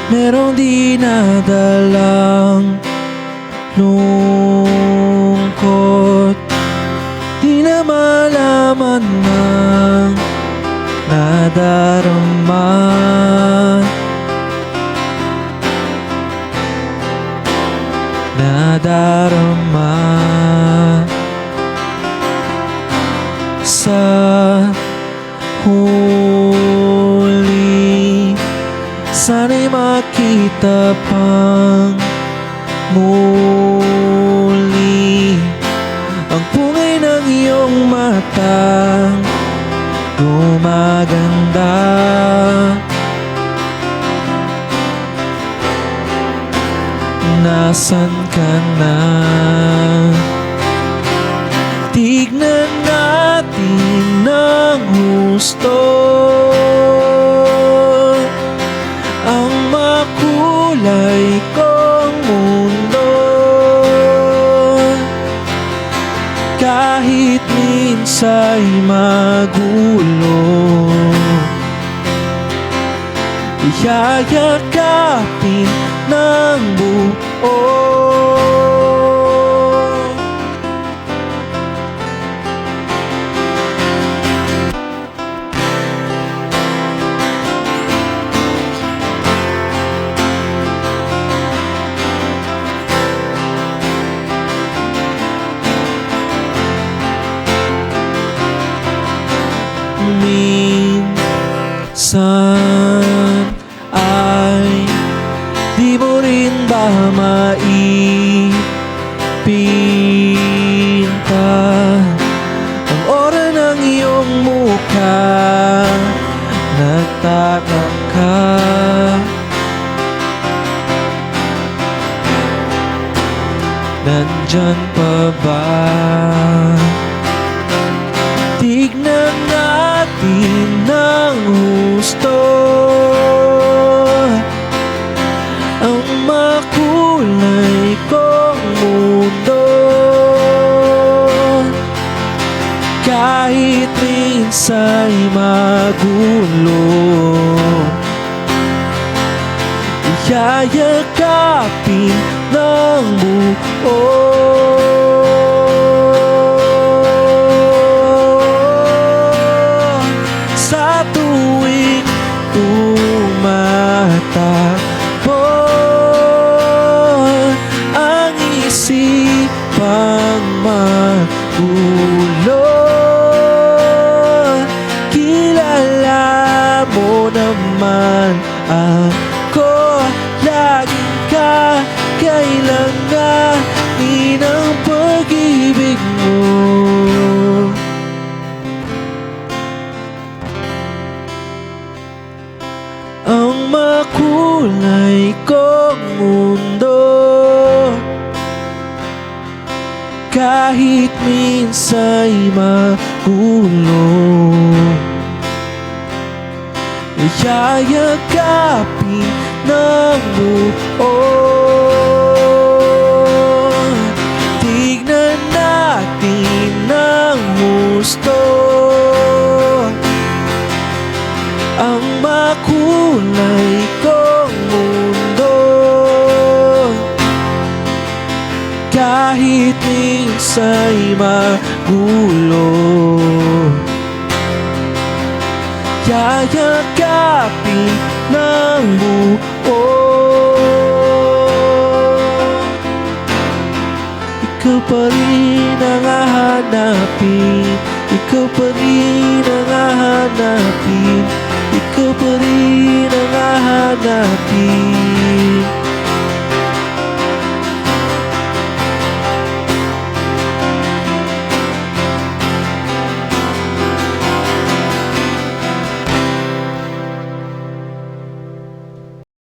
merong dinadalang lungkot, di na malaman ng nadarama. Nadarama sa huli, sana'y makita pang muli ang pungay ng iyong matang gumaganda. Nasaan ka na? Tignan natin ng husto ang makulay kong mundo. Kahit minsa'y magulo, iyayakapin ng buo. Minsan ay di mo rin ba maipinta ang ora ng iyong mukha? Nagtataka, nandyan pa ba? Tignan natin ng husto ang makulay kong mundo. Kahit minsa'y magulo, iyayakapin ng buo. Sa tuwing tumatakbo ang isipang magulo, kilala mo naman ako. Laging kakailanganin ang pag-ibig mo. Ang makulay kong mundo, kahit minsa'y magulo, iyayakapin ng buo. Tignan natin ng husto ang makulay kong mundo. Kahit minsa'y magulo, yayakapin ng buo. Ikaw pa rin ang hahanapin, ikaw pa rin ang hahanapin, ikaw pa rin ang hahanapin.